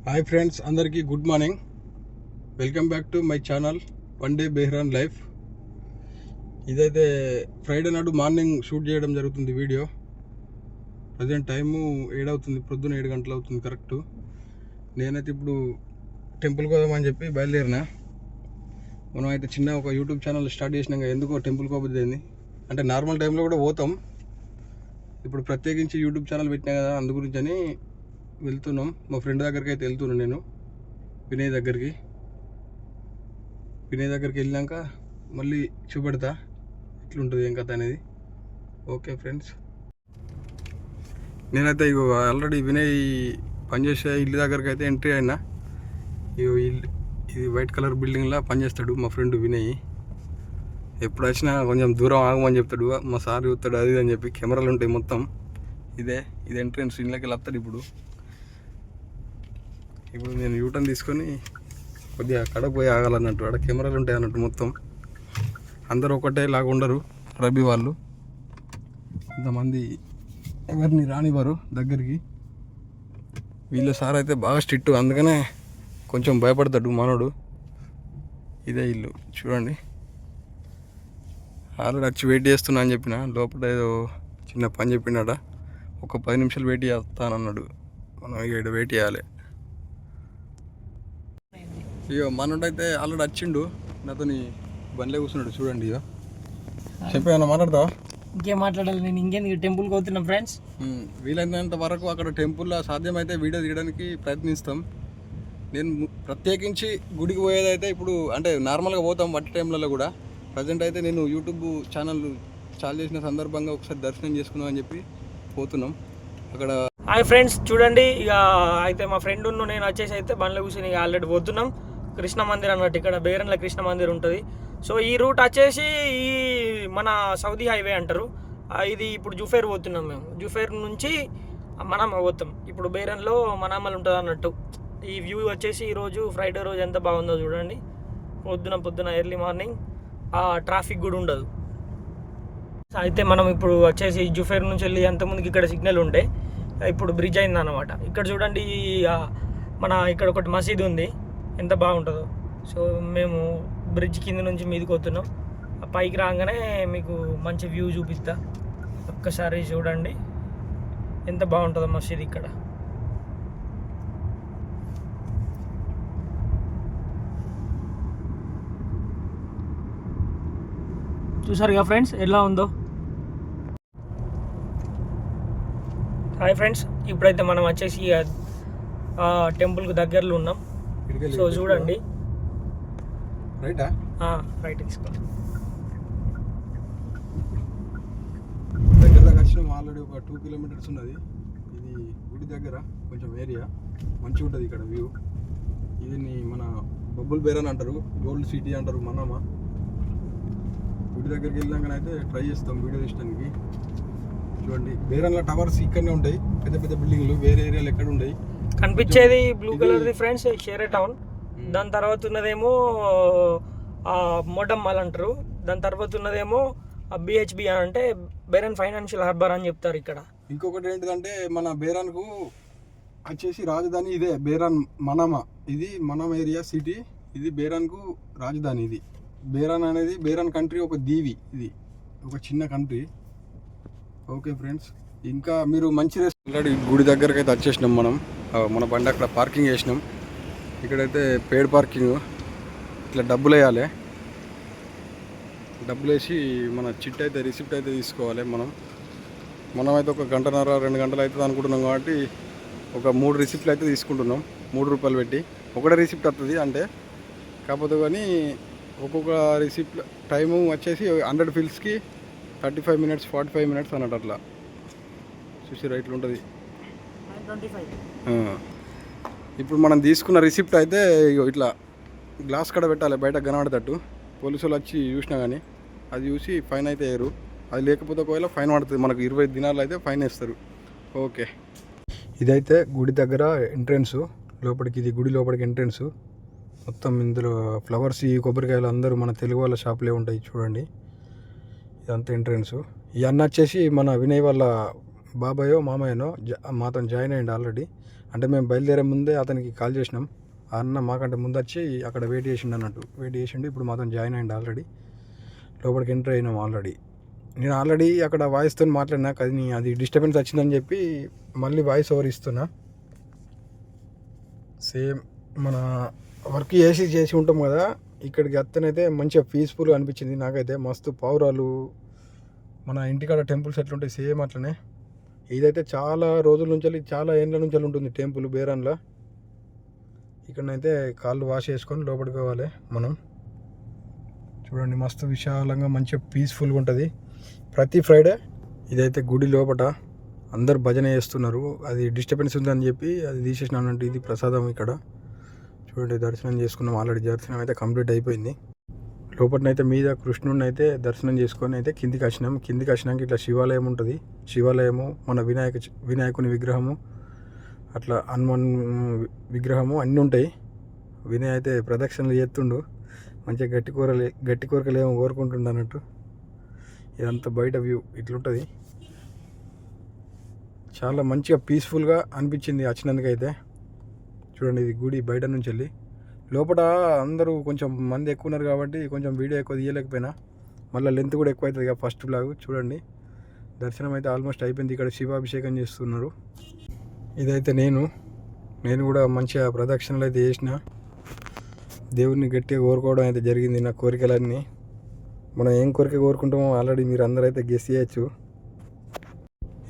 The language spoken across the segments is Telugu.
హాయ్ ఫ్రెండ్స్, అందరికీ good morning. Welcome back to my channel one day బెహ్రాన్ life. ఇదైతే ఫ్రైడే నాడు మార్నింగ్ షూట్ చేయడం జరుగుతుంది వీడియో. ప్రజెంట్ టైము 7 అవుతుంది, ప్రొద్దున 7 గంటలు అవుతుంది కరెక్ట్. నేనైతే ఇప్పుడు టెంపుల్కి పోదామని చెప్పి బయలుదేరినా. మనం అయితే చిన్న ఒక యూట్యూబ్ ఛానల్ స్టార్ట్ చేసినాక ఎందుకో టెంపుల్కి పోతుంది. అంటే నార్మల్ టైంలో కూడా పోతాం, ఇప్పుడు ప్రత్యేకించి యూట్యూబ్ ఛానల్ పెట్టినా కదా, అందు గురించి అని వెళ్తున్నాం. మా ఫ్రెండ్ దగ్గరికి అయితే వెళ్తున్నాను నేను, వినయ్ దగ్గరికి వెళ్ళాక మళ్ళీ చూపెడతా ఎట్లుంటుంది ఏం కథ అనేది. ఓకే ఫ్రెండ్స్, నేనైతే ఇగో ఆల్రెడీ వినయ్ పనిచేసే ఇల్లు దగ్గరికి అయితే ఎంట్రీ అయినా. ఇగో ఇల్లు, ఇది వైట్ కలర్ బిల్డింగ్లో పనిచేస్తాడు మా ఫ్రెండ్ వినయ్. ఎప్పుడు వచ్చినా కొంచెం దూరం ఆగమని చెప్తాడు, మా సార్ చూస్తాడు అది అని చెప్పి. కెమెరాలు ఉంటాయి మొత్తం. ఇది ఎంట్రన్స్, ఇళ్ళకి వెళ్ళి వస్తాడు. ఇప్పుడు నేను యూటర్న్ తీసుకొని కొద్దిగా కడకు పోయి ఆగాలన్నట్టు. అక్కడ కెమెరాలు ఉంటాయి అన్నట్టు మొత్తం. అందరూ ఒకటే లాగా ఉండరు, రబీ వాళ్ళు ఇంతమంది ఎవరిని రానివ్వరు దగ్గరికి. వీళ్ళ సార్ అయితే బాగా స్ట్రిక్ట్, అందుకనే కొంచెం భయపడతాడు మనోడు. ఇదే ఇల్లు చూడండి. ఆల్రెడీ వచ్చి వెయిట్ చేస్తున్నా అని చెప్పిన. లోపల ఏదో చిన్న పని చెప్పిండట, ఒక 10 నిమిషాలు వెయిట్ చేస్తానన్నాడు. మనం ఇక్కడ వెయిట్ చేయాలి. ఇగో మనోడైతే ఆల్రెడీ వచ్చిండు, నాతోని బండ్లే కూర్చున్నాడు చూడండి. ఇక చెప్పేమన్నా మాట్లాడతావా? ఇంకేం మాట్లాడాలి, నేను ఇంకేందుకు టెంపుల్కి పోతున్నా ఫ్రెండ్స్. వీలైనంత వరకు అక్కడ టెంపుల్లో సాధ్యమైతే వీడియో తీయడానికి ప్రయత్నిస్తాం. నేను ప్రత్యేకించి గుడికి పోయేదైతే ఇప్పుడు అంటే నార్మల్గా పోతాం వట్టి టైంలలో కూడా. ప్రజెంట్ అయితే నేను యూట్యూబ్ ఛానల్ చాలు చేసిన సందర్భంగా ఒకసారి దర్శనం చేసుకుందాం అని చెప్పి పోతున్నాం అక్కడ. హాయ్ ఫ్రెండ్స్, చూడండి ఇక అయితే మా ఫ్రెండ్ నేను వచ్చేసి అయితే బండ్లో కూర్చొని ఆల్రెడీ పోతున్నాం. కృష్ణ మందిర్ అన్నట్టు, ఇక్కడ బేరన్లో కృష్ణ మందిర్ ఉంటుంది. సో ఈ రూట్ వచ్చేసి ఈ మన సౌదీ హైవే అంటారు. ఇది ఇప్పుడు జుఫేర్ పోతున్నాం మేము. జుఫేర్ నుంచి మనామా పోతాం. ఇప్పుడు బేరన్లో మనామాలు ఉంటుంది అన్నట్టు. ఈ వ్యూ వచ్చేసి ఈరోజు ఫ్రైడే రోజు ఎంత బాగుందో చూడండి. పొద్దున ఎర్లీ మార్నింగ్ ట్రాఫిక్ కూడా ఉండదు. అయితే మనం ఇప్పుడు వచ్చేసి జుఫేర్ నుంచి వెళ్ళి అంతకుముందుకి ఇక్కడ సిగ్నల్ ఉండే, ఇప్పుడు బ్రిడ్జ్ అయింది అన్నమాట. ఇక్కడ చూడండి, మన ఇక్కడ ఒకటి మసీద్ ఉంది, ఎంత బాగుంటుందో. సో మేము బ్రిడ్జ్ కింద నుంచి మీదకి పోతున్నాం. పైకి రాగానే మీకు మంచి వ్యూ చూపిస్తా, ఒక్కసారి చూడండి ఎంత బాగుంటుందో మసీద్ ఇక్కడ. చూసారుగా ఫ్రెండ్స్ ఎలా ఉందో. హాయ్ ఫ్రెండ్స్, ఇప్పుడైతే మనం వచ్చేసి టెంపుల్కి దగ్గరలో ఉన్నాం. సో చూడండి, రైట్ తీసుకోండి. దగ్గర దగ్గర వచ్చినాం, ఆల్రెడీ ఒక 2 కిలోమీటర్స్ ఉన్నది. ఇది గుడి దగ్గర కొంచెం ఏరియా మంచిగా ఉంటుంది ఇక్కడ వ్యూ. ఇది మన బబ్బుల్ బేరన్ అంటారు, గోల్డ్ సిటీ అంటారు మనామా. గుడి దగ్గరికి వెళ్ళాకనైతే ట్రై చేస్తాం వీడియో తీయడానికి. చూడండి, బేరన్ల టవర్స్ ఇక్కడనే ఉంటాయి, పెద్ద పెద్ద బిల్డింగ్లు. వేరే ఏరియాలు ఎక్కడ ఉంటాయి కనిపించేది బ్లూ కలర్ది ఫ్రెండ్స్, షేరే టౌన్. దాని తర్వాత ఉన్నదేమో మోడమ్మాల్ అంటారు. దాని తర్వాత ఉన్నదేమో బిహెచ్బి అని, అంటే బేరన్ ఫైనాన్షియల్ హార్బర్ అని చెప్తారు ఇక్కడ. ఇంకొకటి ఏంటిదంటే మన బేరాన్కు వచ్చేసి రాజధాని ఇదే, బేరాన్ మనామా. ఇది మనామా ఏరియా సిటీ, ఇది బేరాన్కు రాజధాని. ఇది బేరాన్ అనేది బేరాన్ కంట్రీ ఒక దీవి, ఇది ఒక చిన్న కంట్రీ. ఓకే ఫ్రెండ్స్, ఇంకా మీరు మంచి ఆల్రెడీ గుడి దగ్గరకు అయితే వచ్చేసినాం మనం. మన బండి అక్కడ పార్కింగ్ చేసినాం. ఇక్కడైతే పెయిడ్ పార్కింగ్. ఇట్లా డబ్బులు వేయాలి, డబ్బులు వేసి మన చిట్ అయితే రిసిప్ట్ అయితే తీసుకోవాలి. మనమైతే ఒక 1.5-2 గంటలు అవుతుంది అనుకుంటున్నాం కాబట్టి ఒక 3 రిసిప్ట్లు అయితే తీసుకుంటున్నాం. 3 రూపాయలు పెట్టి ఒకటే రిసిప్ట్ వస్తుంది అంటే. కాకపోతే కానీ ఒక్కొక్క రిసిప్ట్ టైము వచ్చేసి 100 ఫిల్స్కి 35 మినిట్స్ 45 మినిట్స్ అన్నట్టు. అట్లా చూసి రైట్లు ఉంటుంది. ఇప్పుడు మనం తీసుకున్న రిసిప్ట్ అయితే ఇట్లా గ్లాస్ కడ పెట్టాలి, బయట కనబడేటట్టు. పోలీసు వాళ్ళు వచ్చి చూసినా కానీ అది చూసి ఫైన్ అయితే వేయరు. అది లేకపోతే ఒకవేళ ఫైన్ పడుతుంది మనకు. 20 దినాలు అయితే ఫైన్ వేస్తారు. ఓకే, ఇదైతే గుడి దగ్గర ఎంట్రన్స్ లోపలికి. ఇది గుడి లోపలికి ఎంట్రన్స్. మొత్తం ఇందులో ఫ్లవర్స్, ఈ కొబ్బరికాయలు అందరూ మన తెలుగు వాళ్ళ షాపులే ఉంటాయి చూడండి. ఇదంతా ఎంట్రన్స్. ఈ అన్న వచ్చేసి మన వినయ్ వాళ్ళ బాబాయో మామయ్యనో మాతో జాయిన్ అయ్యిండు ఆల్రెడీ. అంటే మేము బయలుదేరే ముందే అతనికి కాల్ చేసినాం. ఆ అన్న మాకంటే ముందు వచ్చి అక్కడ వెయిట్ చేసిండు అన్నట్టు. వెయిట్ చేసిండు. ఇప్పుడు మాతో జాయిన్ అయ్యిండు ఆల్రెడీ. లోపలికి ఎంటర్ అయినాం ఆల్రెడీ. నేను ఆల్రెడీ అక్కడ వాయిస్తో మాట్లాడినా, కానీ అది డిస్టర్బెన్స్ వచ్చిందని చెప్పి మళ్ళీ వాయిస్ ఓవర్ ఇస్తున్నా. సేమ్ మన వర్క్ చేసి ఉంటాం కదా, ఇక్కడికి అత్తనైతే మంచిగా పీస్ఫుల్గా అనిపించింది నాకైతే. మస్తు పావురాలు, మన ఇంటికాడ టెంపుల్స్ ఎట్లుంటాయి సేమ్ అట్లనే. ఇదైతే చాలా రోజుల నుంచి, చాలా ఏళ్ళ నుంచి ఉంటుంది టెంపుల్ బేరాన్లో. ఇక్కడనైతే కాళ్ళు వాష్ చేసుకొని లోపలికి పోవాలి మనం. చూడండి మస్తు విశాలంగా మంచిగా పీస్ఫుల్గా ఉంటుంది. ప్రతి ఫ్రైడే ఇదైతే గుడి లోపల అందరు భజన చేస్తున్నారు. అది డిస్టర్బెన్స్ ఉందని చెప్పి అది తీసేసినానంటే ఇది ప్రసాదం ఇక్కడ. చూడండి దర్శనం చేసుకున్నాం ఆల్రెడీ. దర్శనం అయితే కంప్లీట్ అయిపోయింది. లోపలనైతే మీద కృష్ణుడిని అయితే దర్శనం చేసుకొని అయితే కిందికి వచ్చినాం. కిందికి వచ్చినాక ఇట్లా శివాలయం ఉంటుంది. శివాలయము, మన వినాయకుని విగ్రహము, అట్లా హనుమాన్ విగ్రహము అన్నీ ఉంటాయి. వినయ్ అయితే ప్రదక్షిణలు చేస్తుండు. మంచిగా గట్టి కోరికలు ఏమో కోరుకుంటుండ అన్నట్టు. ఇదంతా బయట వ్యూ ఇట్లుంటుంది. చాలా మంచిగా పీస్ఫుల్గా అనిపించింది వచ్చినందుకైతే. చూడండి ఇది గుడి బయట నుంచి వెళ్ళి. లోపల అందరూ కొంచెం మంది ఎక్కువ ఉన్నారు కాబట్టి కొంచెం వీడియో ఎక్కువ తీయలేకపోయినా, మళ్ళీ లెంత్ కూడా ఎక్కువ అవుతుంది ఇక ఫస్ట్ బ్లాగ్. చూడండి దర్శనం అయితే ఆల్మోస్ట్ అయిపోయింది. ఇక్కడ శివాభిషేకం చేస్తున్నారు. ఇదైతే నేను కూడా మంచిగా ప్రదక్షిణలు అయితే చేసిన. దేవుడిని గట్టిగా కోరుకోవడం అయితే జరిగింది. నా కోరికలన్నీ మనం ఏం కోరిక కోరుకుంటామో ఆల్రెడీ మీరు అందరూ అయితే గెస్ చేయొచ్చు.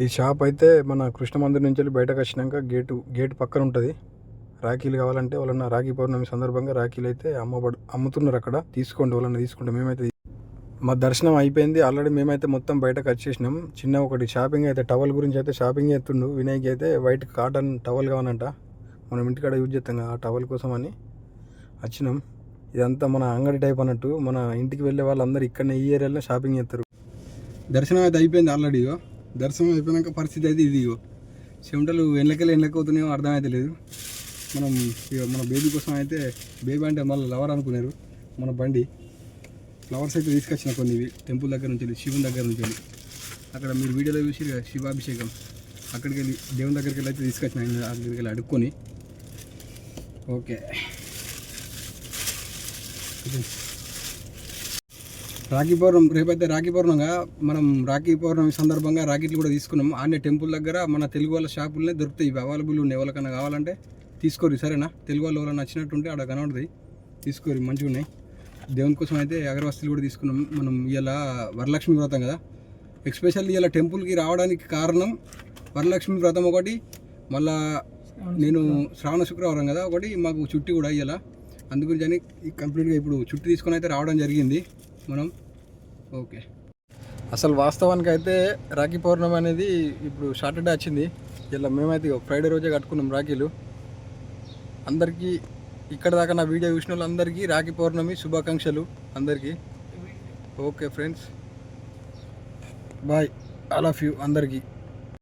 ఈ షాప్ అయితే మన కృష్ణ మందిర్ నుంచి వెళ్ళి బయటకు వచ్చినాక గేటు పక్కన ఉంటుంది. రాఖీలు కావాలంటే వాళ్ళన్న రాఖీ పౌర్ణమి సందర్భంగా రాఖీలు అయితే అమ్ముతున్నారు అక్కడ. తీసుకోండి, వాళ్ళని తీసుకుంటే. మేమైతే మా దర్శనం అయిపోయింది ఆల్రెడీ. మేమైతే మొత్తం బయటకు వచ్చేసినాం. చిన్న ఒకటి షాపింగ్ అయితే టవల్ గురించి అయితే షాపింగ్ చేస్తుండు వినాయక్ అయితే. వైట్ కాటన్ టవల్ కావాలంట, మనం ఇంటికాడ యూజ్ చేస్తాం కదా ఆ టవల్ కోసం అని వచ్చినాం. ఇదంతా మన అంగడి టైప్ అన్నట్టు. మన ఇంటికి వెళ్ళే వాళ్ళందరూ ఇక్కడనే ఈ ఏరియాలో షాపింగ్ చేస్తారు. దర్శనం అయితే అయిపోయింది ఆల్రెడీ. దర్శనం అయిపోయినాక పరిస్థితి అయితే ఇది. చెమటలు ఎండ్లకి అవుతున్నాయో అర్థమైతే లేదు. మన బేబీ కోసం అయితే, బేబీ అంటే మళ్ళీ లవర్ అనుకున్నారు. మన బండి ఫ్లవర్స్ అయితే తీసుకొచ్చిన కొన్ని టెంపుల్ దగ్గర నుంచి వెళ్ళి, శివుని దగ్గర నుంచి వెళ్ళి. అక్కడ మీరు వీడియోలో చూసి శివాభిషేకం అక్కడికి వెళ్ళి దేవుని దగ్గరికి వెళ్ళి అయితే తీసుకొచ్చిన. అక్కడికి వెళ్ళి అడుక్కొని. ఓకే రాఖీ పౌర్ణమి రేపైతే రాఖీ పౌర్ణంగా మనం రాఖీ పౌర్ణమి సందర్భంగా రాకెట్లు కూడా తీసుకున్నాం. ఆనే టెంపుల్ దగ్గర మన తెలుగు వాళ్ళ షాపులనే దొరుకుతాయి. ఇవి అవైలబుల్ ఉన్నాయి. ఎవరికైనా కావాలంటే తీసుకోరు, సరేనా? తెలుగు వాళ్ళు ఎవరైనా నచ్చినట్టుంటే అక్కడ కనబడుతుంది, తీసుకోరు, మంచిగా ఉన్నాయి. దేవుని కోసం అయితే అగరవస్తులు కూడా తీసుకున్నాం. మనం ఇలా వరలక్ష్మి వ్రతం కదా, ఎస్పెషల్లీ ఇలా టెంపుల్కి రావడానికి కారణం వరలక్ష్మి వ్రతం ఒకటి, మళ్ళా నేను శ్రావణ శుక్రవారం కదా ఒకటి, మాకు చుట్టి కూడా ఇలా. అందుగురించి కంప్లీట్గా ఇప్పుడు చుట్టి తీసుకొని అయితే రావడం జరిగింది మనం. ఓకే, అసలు వాస్తవానికి అయితే రాఖీ పౌర్ణమి అనేది ఇప్పుడు సాటర్డే వచ్చింది. ఇలా మేమైతే ఫ్రైడే రోజే కట్టుకున్నాం రాఖీలు. అందరికీ ఇక్కడ దాకా నా వీడియో చూసిన వాళ్ళందరికీ రాఖీ పౌర్ణమి శుభాకాంక్షలు అందరికీ. Okay friends, bye, all of you అందరికీ.